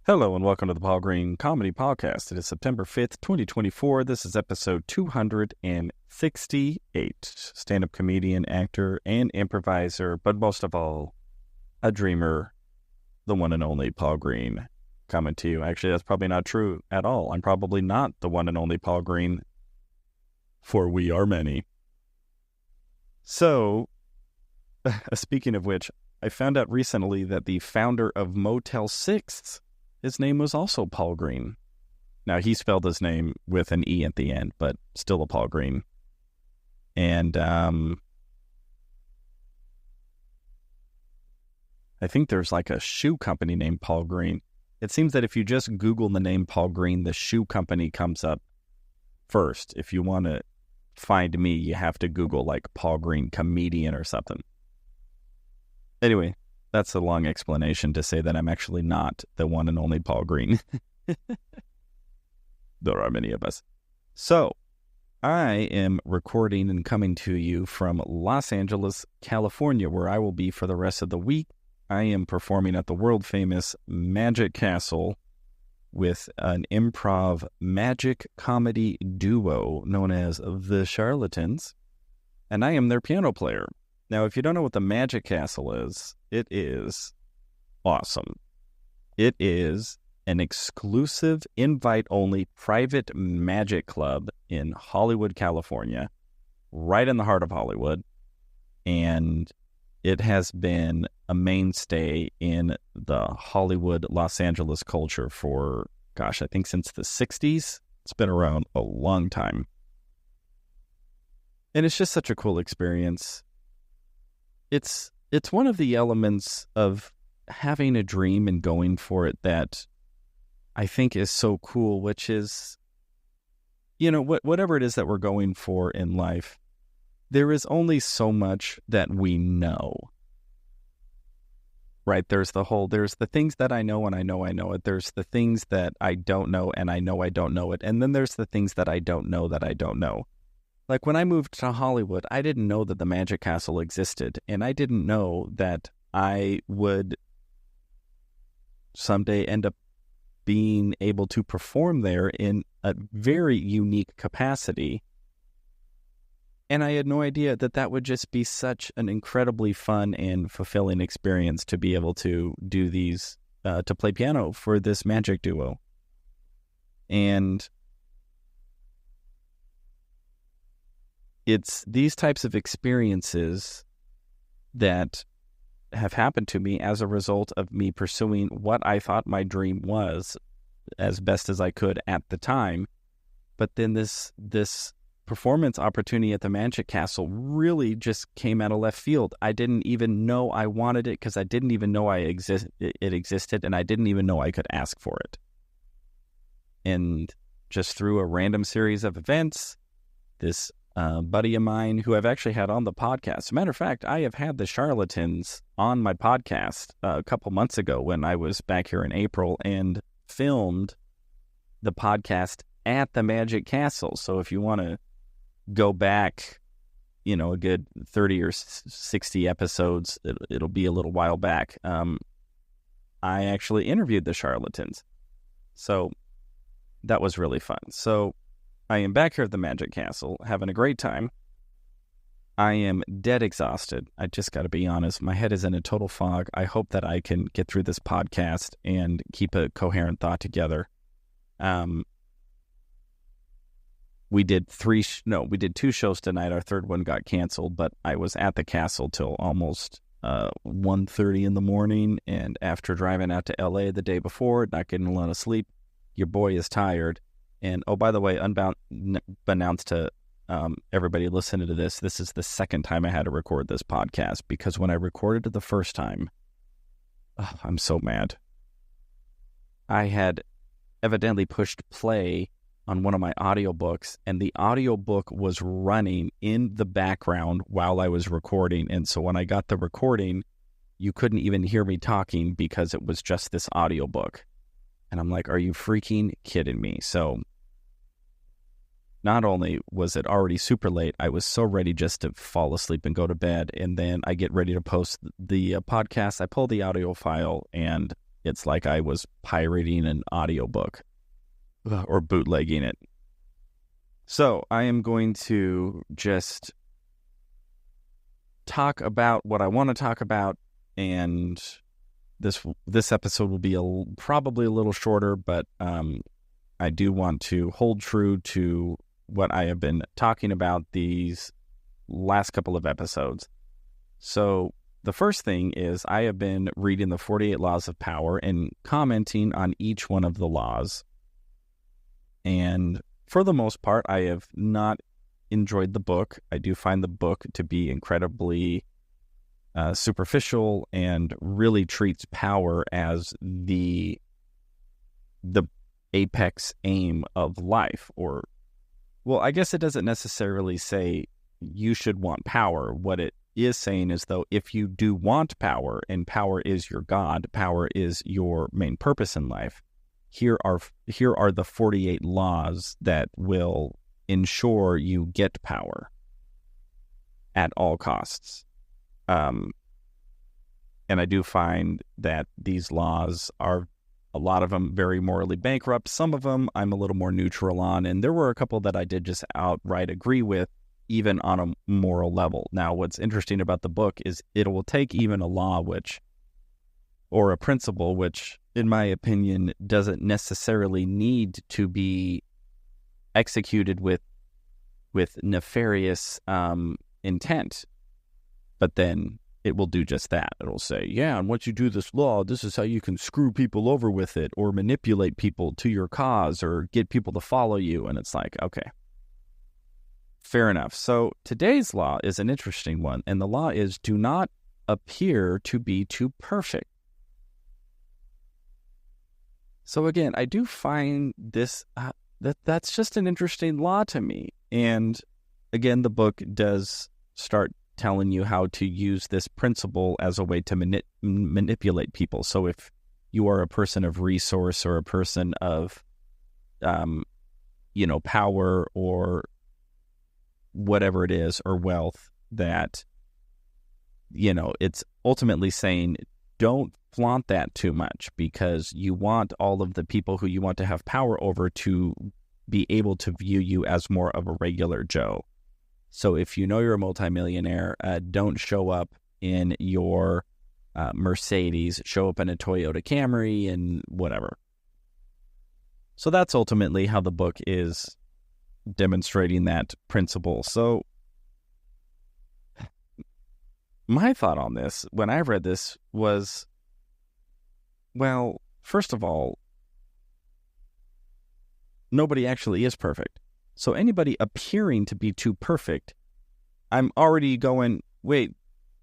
Hello and welcome to the Paul Green Comedy Podcast. It is September 5th, 2024. This is episode 268. Stand-up comedian, actor, and improviser, but most of all, a dreamer, the one and only Paul Green, coming to you. Actually, that's probably not true at all. I'm probably not the one and only Paul Green, for we are many. So, speaking of which, I found out recently that the founder of Motel 6, his name was also Paul Green. Now, he spelled his name with an E at the end, but still a Paul Green. And I think there's like a shoe company named Paul Green. It seems that if you just Google the name Paul Green, the shoe company comes up first. If you want to find me, you have to Google like Paul Green comedian or something. Anyway, that's a long explanation to say that I'm actually not the one and only Paul Green. There are many of us. So, I am recording and coming to you from Los Angeles, California, where I will be for the rest of the week. I am performing at the world-famous Magic Castle with an improv magic comedy duo known as The Charlatans, and I am their piano player. Now, if you don't know what the Magic Castle is, it is awesome. It is an exclusive, invite-only private magic club in Hollywood, California, right in the heart of Hollywood. And it has been a mainstay in the Hollywood, Los Angeles culture for, I think since the 60s. It's been around a long time. And it's just such a cool experience. It's one of the elements of having a dream and going for it that I think is so cool, which is, whatever it is that we're going for in life, there is only so much that we know, right? There's the things that I know and I know it. There's the things that I don't know and I know it. And then there's the things that I don't know that I don't know. Like when I moved to Hollywood, I didn't know that the Magic Castle existed, and I didn't know that I would someday end up being able to perform there in a very unique capacity. And I had no idea that that would just be such an incredibly fun and fulfilling experience to be able to do these, to play piano for this magic duo. And it's these types of experiences that have happened to me as a result of me pursuing what I thought my dream was as best as I could at the time. But then this performance opportunity at the Magic Castle really just came out of left field. I didn't even know I wanted it because I didn't even know it existed, and I didn't even know I could ask for it. And just through a random series of events, this buddy of mine who I've actually had on the podcast. As a matter of fact, I have had the Charlatans on my podcast a couple months ago when I was back here in April and filmed the podcast at the Magic Castle. So if you want to go back, a good 30 or 60 episodes, it'll be a little while back. I actually interviewed the Charlatans. So that was really fun. So I am back here at the Magic Castle, having a great time. I am dead exhausted. I just got to be honest. My head is in a total fog. I hope that I can get through this podcast and keep a coherent thought together. We did 2 shows tonight. Our third one got canceled, but I was at the castle till almost 1:30 in the morning. And after driving out to LA the day before, not getting a lot of sleep, your boy is tired. And, oh, by the way, Unbound announced to everybody listening to this, this is the second time I had to record this podcast, because when I recorded it the first time, I'm so mad. I had evidently pushed play on one of my audiobooks, and the audiobook was running in the background while I was recording. And so when I got the recording, you couldn't even hear me talking because it was just this audiobook. And I'm like, are you freaking kidding me? So not only was it already super late, I was so ready just to fall asleep and go to bed. And then I get ready to post the podcast. I pull the audio file and it's like I was pirating an audiobook or bootlegging it. So I am going to just talk about what I want to talk about, and this episode will be probably a little shorter, but I do want to hold true to what I have been talking about these last couple of episodes. So the first thing is I have been reading the 48 Laws of Power and commenting on each one of the laws. And for the most part, I have not enjoyed the book. I do find the book to be incredibly superficial and really treats power as the apex aim of life. Or, well, I guess it doesn't necessarily say you should want power. What it is saying is, though, if you do want power, and power is your God, power is your main purpose in life, here are the 48 laws that will ensure you get power at all costs. And I do find that these laws are, a lot of them, very morally bankrupt. Some of them I'm a little more neutral on, and there were a couple that I did just outright agree with, even on a moral level. Now, what's interesting about the book is it will take even a law or a principle, which, in my opinion, doesn't necessarily need to be executed with nefarious intent, but then it will do just that. It'll say, yeah, and once you do this law, this is how you can screw people over with it, or manipulate people to your cause, or get people to follow you. And it's like, okay, fair enough. So today's law is an interesting one, and the law is, do not appear to be too perfect. So again, I do find this that's just an interesting law to me. And again, the book does start telling you how to use this principle as a way to manipulate people. So if you are a person of resource, or a person of, power, or whatever it is, or wealth, that, it's ultimately saying, don't flaunt that too much, because you want all of the people who you want to have power over to be able to view you as more of a regular Joe. So if you know you're a multimillionaire, don't show up in your Mercedes, show up in a Toyota Camry and whatever. So that's ultimately how the book is demonstrating that principle. So my thought on this, when I read this, was, well, first of all, nobody actually is perfect. So anybody appearing to be too perfect, I'm already going, wait,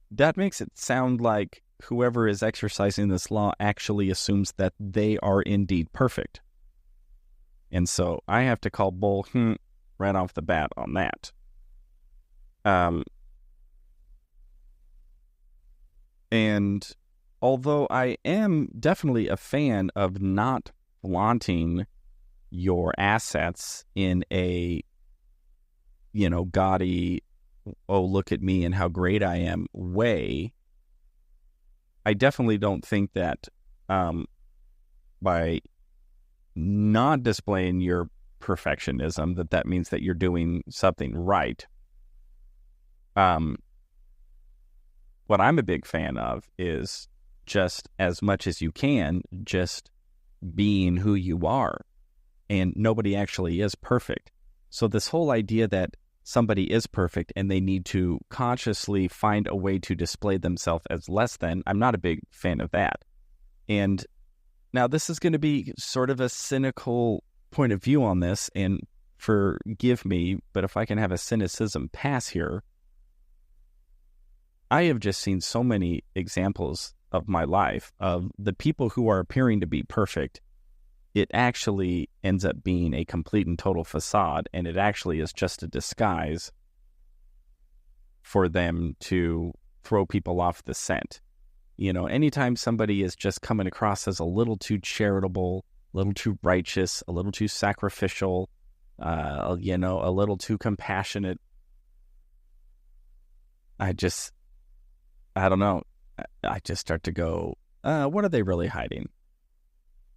that makes it sound like whoever is exercising this law actually assumes that they are indeed perfect. And so I have to call bull right off the bat on that. And although I am definitely a fan of not flaunting your assets in a, gaudy, oh, look at me and how great I am way, I definitely don't think that by not displaying your perfectionism, that means that you're doing something right. What I'm a big fan of is, just as much as you can, just being who you are. And nobody actually is perfect. So this whole idea that somebody is perfect and they need to consciously find a way to display themselves as less than, I'm not a big fan of that. And now this is going to be sort of a cynical point of view on this, and forgive me, but if I can have a cynicism pass here, I have just seen so many examples of my life of the people who are appearing to be perfect. It actually ends up being a complete and total facade, and it actually is just a disguise for them to throw people off the scent. Anytime somebody is just coming across as a little too charitable, a little too righteous, a little too sacrificial, a little too compassionate, I don't know. I just start to go, what are they really hiding?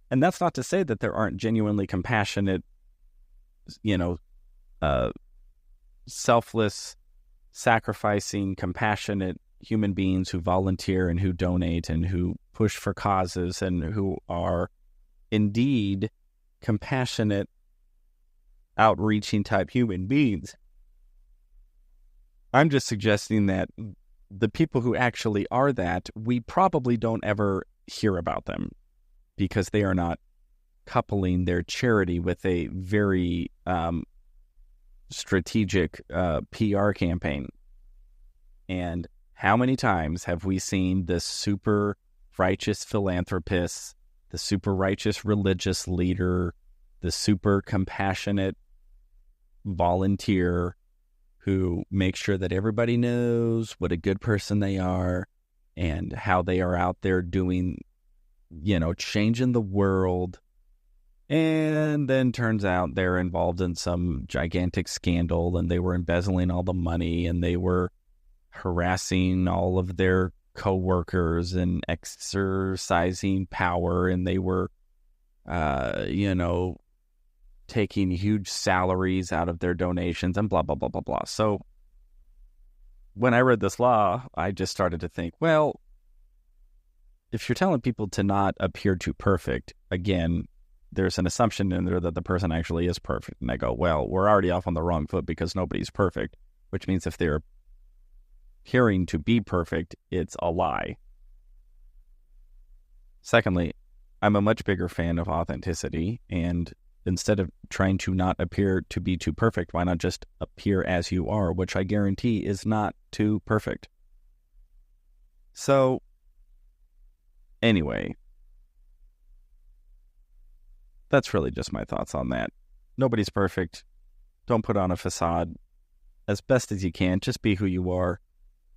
And that's not to say that there aren't genuinely compassionate, selfless, sacrificing, compassionate human beings who volunteer and who donate and who push for causes and who are indeed compassionate, outreaching type human beings. I'm just suggesting that the people who actually are that, we probably don't ever hear about them because they are not coupling their charity with a very strategic PR campaign. And how many times have we seen the super righteous philanthropist, the super righteous religious leader, the super compassionate volunteer who makes sure that everybody knows what a good person they are and how they are out there doing, changing the world. And then turns out they're involved in some gigantic scandal and they were embezzling all the money and they were harassing all of their coworkers and exercising power and they were, taking huge salaries out of their donations and blah, blah, blah, blah, blah. So when I read this law, I just started to think, well, if you're telling people to not appear too perfect, again, there's an assumption in there that the person actually is perfect. And I go, well, we're already off on the wrong foot because nobody's perfect, which means if they're appearing to be perfect, it's a lie. Secondly, I'm a much bigger fan of authenticity, and instead of trying to not appear to be too perfect, why not just appear as you are, which I guarantee is not too perfect. So, anyway, that's really just my thoughts on that. Nobody's perfect. Don't put on a facade. As best as you can, just be who you are.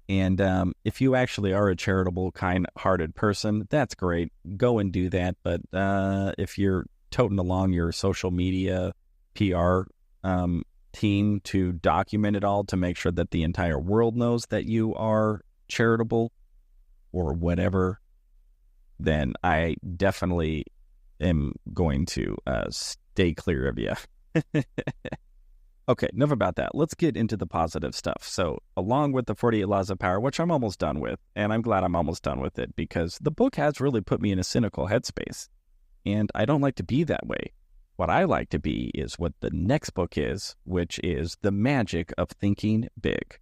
And if you actually are a charitable, kind-hearted person, that's great. Go and do that. But if you're toting along your social media PR team to document it all to make sure that the entire world knows that you are charitable or whatever, then I definitely am going to stay clear of you. Okay, enough about that. Let's get into the positive stuff. So, along with the 48 Laws of Power, which I'm almost done with, and I'm glad I'm almost done with it because the book has really put me in a cynical headspace, and I don't like to be that way. What I like to be is what the next book is, which is The Magic of Thinking Big.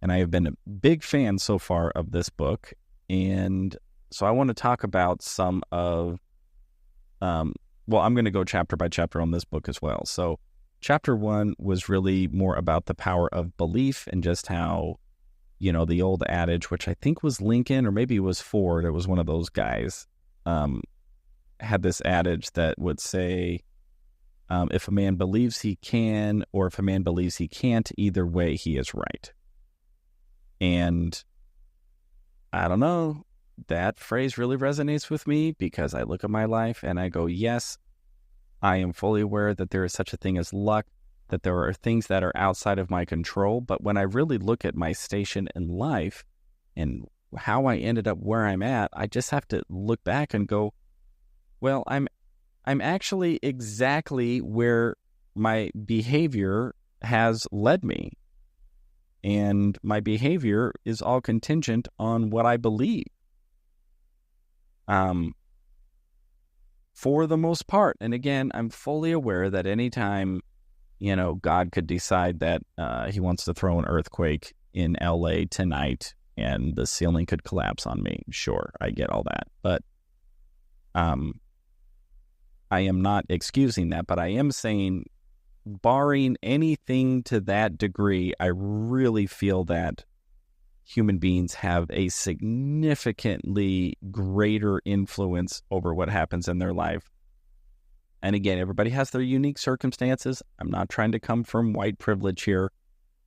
And I have been a big fan so far of this book, and so I want to talk about some of, I'm going to go chapter by chapter on this book as well. So, Chapter 1 was really more about the power of belief and just how, the old adage, which I think was Lincoln or maybe it was Ford, it was one of those guys, had this adage that would say, if a man believes he can or if a man believes he can't, either way he is right. And I don't know, that phrase really resonates with me because I look at my life and I go, yes, I am fully aware that there is such a thing as luck, that there are things that are outside of my control. But when I really look at my station in life and how I ended up where I'm at, I just have to look back and go, well, I'm actually exactly where my behavior has led me. And my behavior is all contingent on what I believe. For the most part. And again, I'm fully aware that anytime, God could decide that he wants to throw an earthquake in LA tonight and the ceiling could collapse on me. Sure, I get all that. But I am not excusing that, but I am saying, barring anything to that degree, I really feel that human beings have a significantly greater influence over what happens in their life. And again, everybody has their unique circumstances. I'm not trying to come from white privilege here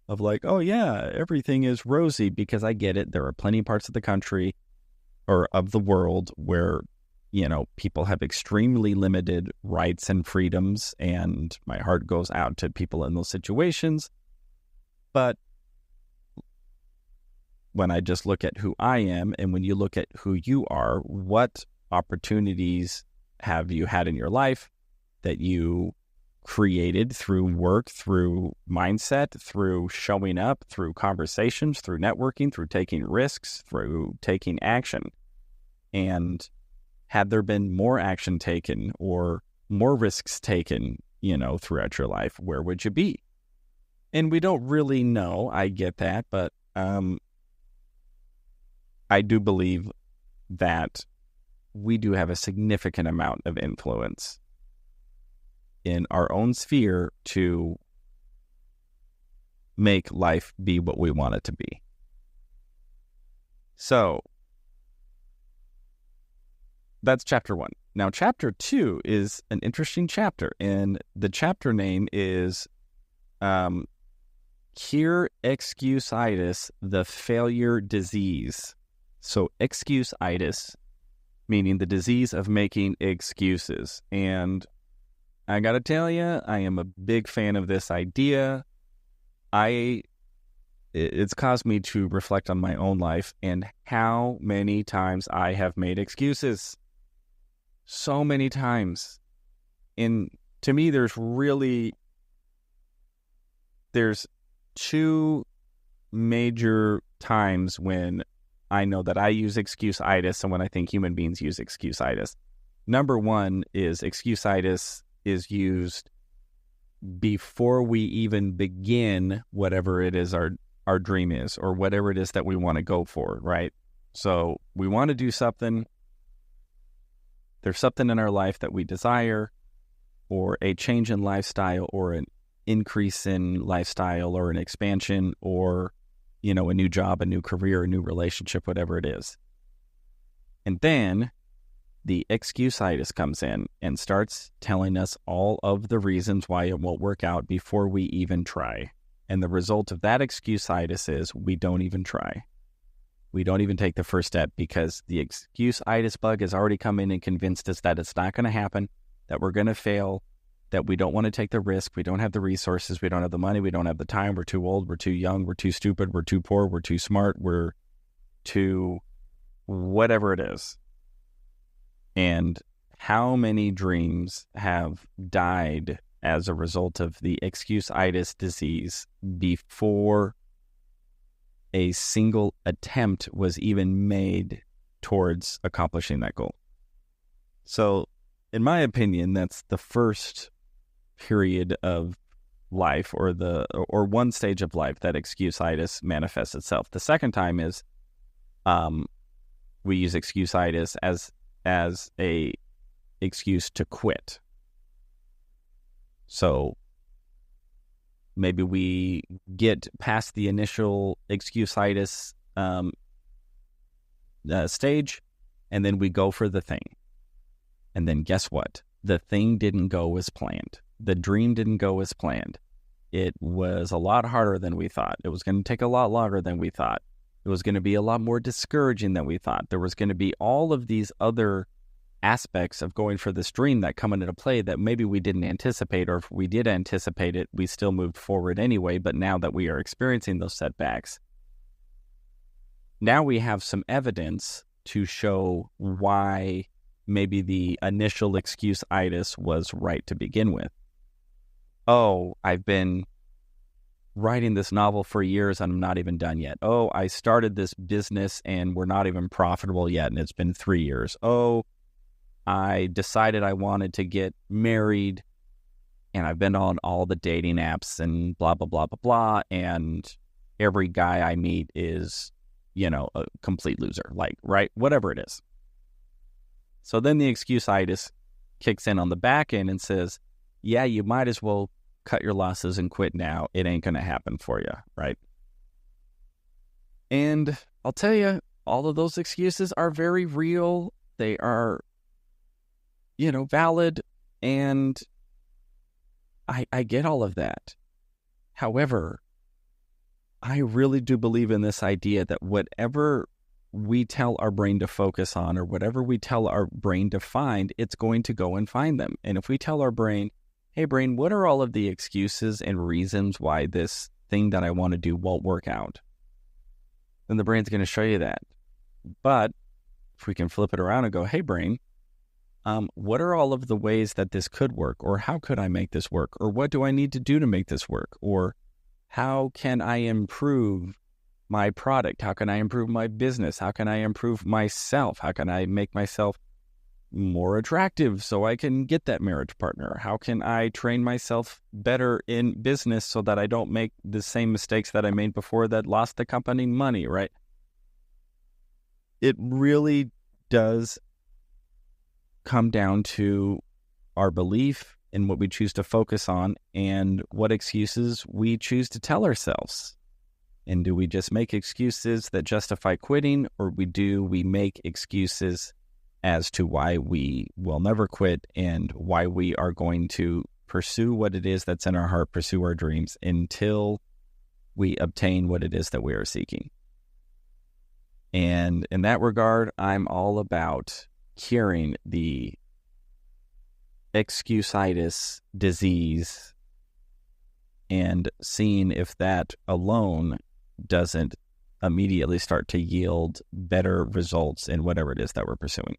of like, oh yeah, everything is rosy, because I get it. There are plenty of parts of the country or of the world where, people have extremely limited rights and freedoms, and my heart goes out to people in those situations. But when I just look at who I am, and when you look at who you are, what opportunities have you had in your life that you created through work, through mindset, through showing up, through conversations, through networking, through taking risks, through taking action? And had there been more action taken or more risks taken, throughout your life, where would you be? And we don't really know. I get that, but I do believe that we do have a significant amount of influence in our own sphere to make life be what we want it to be. So that's chapter 1. Now, chapter 2 is an interesting chapter, and the chapter name is Cure Excuse-itis, the Failure Disease. So excuse-itis, meaning the disease of making excuses. And I got to tell you, I am a big fan of this idea. It's caused me to reflect on my own life and how many times I have made excuses. So many times. And to me, there's 2 major times when I know that I use excuse-itis and when I think human beings use excuse-itis. Number 1 is excuse-itis is used before we even begin whatever it is our dream is, or whatever it is that we want to go for, right? So we want to do something. There's something in our life that we desire, or a change in lifestyle, or an increase in lifestyle, or an expansion, or, a new job, a new career, a new relationship, whatever it is. And then the excuse-itis comes in and starts telling us all of the reasons why it won't work out before we even try. And the result of that excuse-itis is we don't even try. We don't even take the first step because the excuse-itis bug has already come in and convinced us that it's not going to happen, that we're going to fail, that we don't want to take the risk, we don't have the resources, we don't have the money, we don't have the time, we're too old, we're too young, we're too stupid, we're too poor, we're too smart, we're too whatever it is. And how many dreams have died as a result of the excuse-itis disease before a single attempt was even made towards accomplishing that goal? So, in my opinion, that's the first period of life, or one stage of life that excuse-itis manifests itself. The second time is we use excuse-itis as a excuse to quit. So maybe we get past the initial excuse-itis stage, and then we go for the thing. And then guess what? The thing didn't go as planned. The dream didn't go as planned. It was a lot harder than we thought. It was going to take a lot longer than we thought. It was going to be a lot more discouraging than we thought. There was going to be all of these other aspects of going for this dream that come into play that maybe we didn't anticipate, or if we did anticipate it, we still moved forward anyway. But now that we are experiencing those setbacks, now we have some evidence to show why maybe the initial excuse-itis was right to begin with. Oh, I've been writing this novel for years and I'm not even done yet. Oh, I started this business and we're not even profitable yet and it's been 3 years. Oh, I decided I wanted to get married and I've been on all the dating apps and blah, blah, blah, blah, blah. And every guy I meet is, a complete loser, right? Whatever it is. So then the excuse-itis kicks in on the back end and says, yeah, you might as well cut your losses and quit now. It ain't going to happen for you, right? And I'll tell you, all of those excuses are very real. They are, valid. And I get all of that. However, I really do believe in this idea that whatever we tell our brain to focus on, or whatever we tell our brain to find, it's going to go and find them. And if we tell our brain, hey brain, what are all of the excuses and reasons why this thing that I want to do won't work out? Then the brain's going to show you that. But if we can flip it around and go, hey brain, what are all of the ways that this could work? Or how could I make this work? Or what do I need to do to make this work? Or how can I improve my product? How can I improve my business? How can I improve myself? How can I make myself more attractive so I can get that marriage partner? How can I train myself better in business so that I don't make the same mistakes that I made before that lost the company money, right? It really does come down to our belief in what we choose to focus on and what excuses we choose to tell ourselves. And do we just make excuses that justify quitting, or do we make excuses as to why we will never quit and why we are going to pursue what it is that's in our heart, pursue our dreams until we obtain what it is that we are seeking? And in that regard, I'm all about curing the excuse-itis disease and seeing if that alone doesn't immediately start to yield better results in whatever it is that we're pursuing.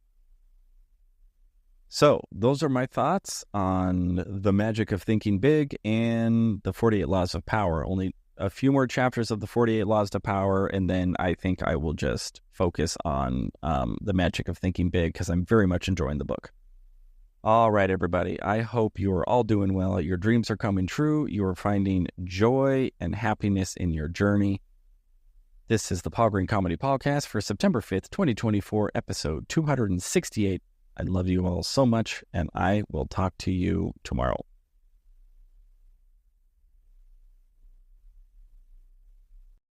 So those are my thoughts on the magic of thinking big and the 48 Laws of Power. Only a few more chapters of the 48 Laws of Power, and then I think I will just focus on the magic of thinking big because I'm very much enjoying the book. All right, everybody. I hope you are all doing well. Your dreams are coming true. You are finding joy and happiness in your journey. This is the Paul Green Comedy PaulCast for September 5th, 2024, episode 268. I love you all so much, and I will talk to you tomorrow.